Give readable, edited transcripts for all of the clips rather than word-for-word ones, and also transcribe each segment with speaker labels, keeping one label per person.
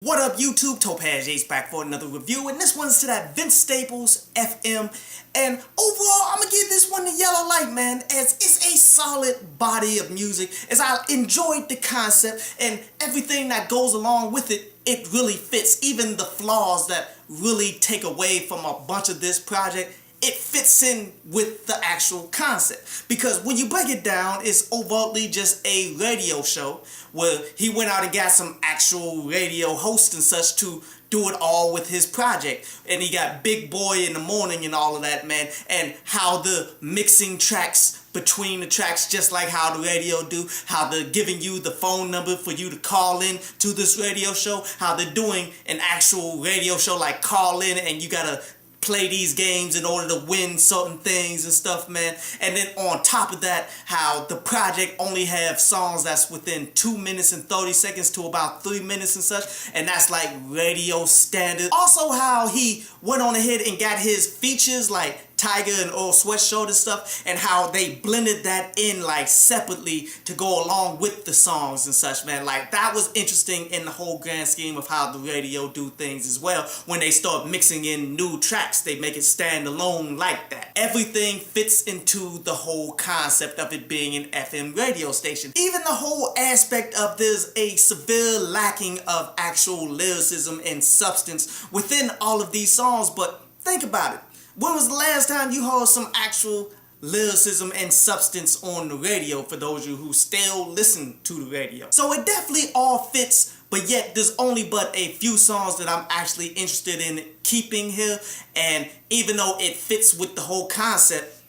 Speaker 1: What up YouTube, Topaz Ace back for another review, and this one's to that Vince Staples FM, and overall I'm gonna give this one the yellow light, man, as it's a solid body of music, as I enjoyed the concept and everything that goes along with it. It really fits, even the flaws that really take away from a bunch of this project. It fits in with the actual concept, because when you break it down, it's overtly just a radio show where he went out and got some actual radio hosts and such to do it all with his project, and he got Big Boy in the morning and all of that, man, and how the mixing tracks between the tracks, just like how the radio do, how they're giving you the phone number for you to call in to this radio show, how they're doing an actual radio show like call in and you gotta play these games in order to win certain things and stuff, man. And then on top of that, how the project only have songs that's within 2 minutes and 30 seconds to about 3 minutes and such, and that's like radio standard. Also how he went on ahead and got his features like Tiger and Earl Sweatshirt and stuff, and how they blended that in like separately to go along with the songs and such, man. Like that was interesting in the whole grand scheme of how the radio do things as well. When they start mixing in new tracks, they make it stand alone like that. Everything fits into the whole concept of it being an FM radio station. Even the whole aspect of there's a severe lacking of actual lyricism and substance within all of these songs, but think about it. When was the last time you heard some actual lyricism and substance on the radio, for those of you who still listen to the radio? So it definitely all fits, but yet there's only but a few songs that I'm actually interested in keeping here, and even though it fits with the whole concept,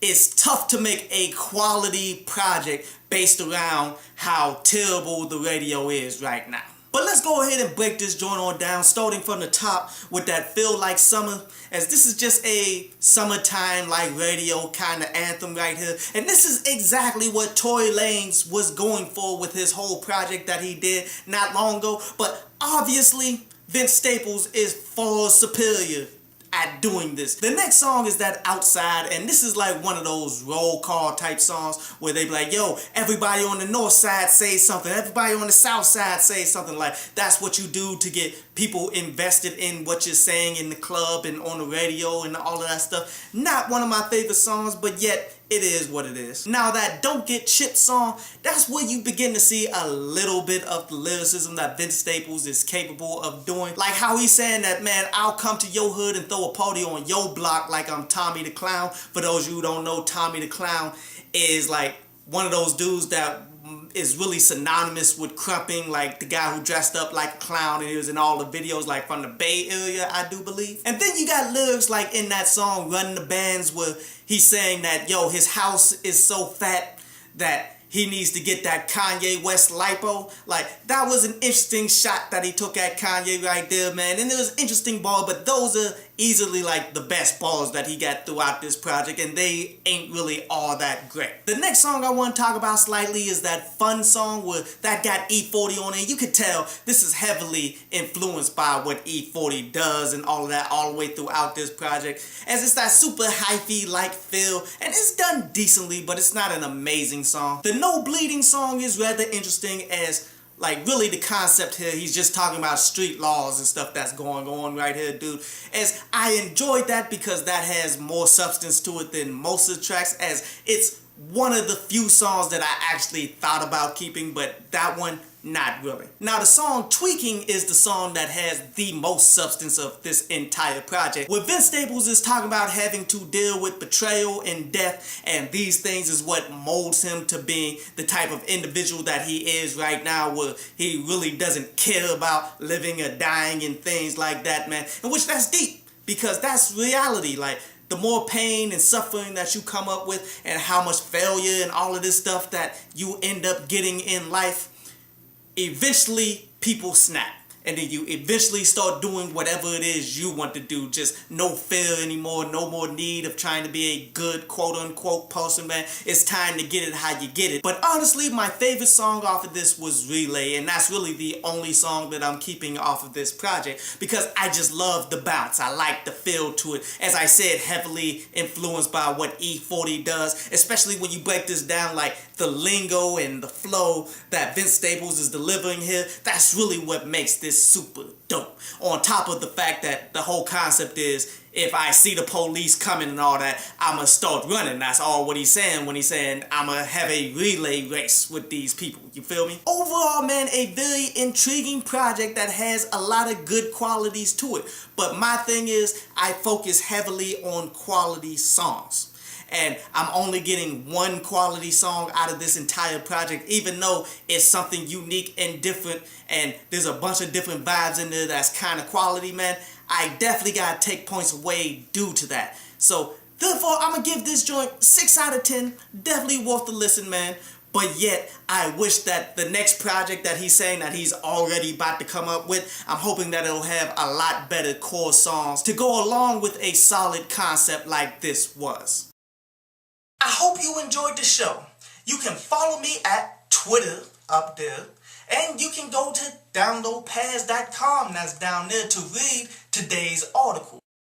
Speaker 1: it's tough to make a quality project based around how terrible the radio is right now. But let's go ahead and break this joint on down, starting from the top with that Feel Like Summer, as this is just a summertime like radio kind of anthem right here. And this is exactly what Tory Lanez was going for with his whole project that he did not long ago. But obviously, Vince Staples is far superior at doing this. The next song is that Outside, and this is like one of those roll call type songs where they be like, yo, everybody on the north side say something, everybody on the south side say something. Like that's what you do to get people invested in what you're saying in the club and on the radio and all of that stuff. Not one of my favorite songs, but yet it is what it is. Now that Don't Get Chipped song, that's where you begin to see a little bit of the lyricism that Vince Staples is capable of doing. Like how he's saying that, man, I'll come to your hood and throw a party on your block like I'm Tommy the Clown. For those of you who don't know, Tommy the Clown is like one of those dudes that is really synonymous with crumping, like the guy who dressed up like a clown and he was in all the videos like from the Bay Area, I do believe. And then you got lyrics like in that song Running the Bands where he's saying that, yo, his house is so fat that he needs to get that Kanye West lipo. Like, that was an interesting shot that he took at Kanye right there, man. And it was interesting ball, but those are easily like the best balls that he got throughout this project, and they ain't really all that great. The next song I want to talk about slightly is that Fun song where that got E40 on it. You could tell this is heavily influenced by what E40 does and all of that all the way throughout this project, as it's that super hyphy like feel, and it's done decently, but it's not an amazing song. The No Bleeding song is rather interesting, as like really the concept here, he's just talking about street laws and stuff that's going on right here, dude. As I enjoyed that because that has more substance to it than most of the tracks, as it's one of the few songs that I actually thought about keeping, but that one, not really. Now the song Tweaking is the song that has the most substance of this entire project, where Vince Staples is talking about having to deal with betrayal and death, and these things is what molds him to being the type of individual that he is right now, where he really doesn't care about living or dying and things like that, man. And which that's deep, because that's reality. Like, the more pain and suffering that you come up with and how much failure and all of this stuff that you end up getting in life, eventually people snap. And then you eventually start doing whatever it is you want to do. Just no fear anymore, no more need of trying to be a good quote-unquote person, man. It's time to get it how you get it. But honestly, my favorite song off of this was Relay, and that's really the only song that I'm keeping off of this project, because I just love the bounce. I like the feel to it. As I said, heavily influenced by what E40 does, especially when you break this down, like the lingo and the flow that Vince Staples is delivering here. That's really what makes this is super dope. On top of the fact that the whole concept is, if I see the police coming and all that, I'ma start running. That's all what he's saying when he's saying I'ma have a relay race with these people. You feel me? Overall, man, a very intriguing project that has a lot of good qualities to it. But my thing is, I focus heavily on quality songs. And I'm only getting one quality song out of this entire project, even though it's something unique and different, and there's a bunch of different vibes in there that's kind of quality, man. I definitely gotta take points away due to that. So therefore, I'm gonna give this joint 6 out of 10. Definitely worth the listen, man. But yet, I wish that the next project that he's saying that he's already about to come up with, I'm hoping that it'll have a lot better core songs to go along with a solid concept like this was. I hope you enjoyed the show. You can follow me at Twitter up there. And you can go to downloadpaz.com, that's down there, to read today's article.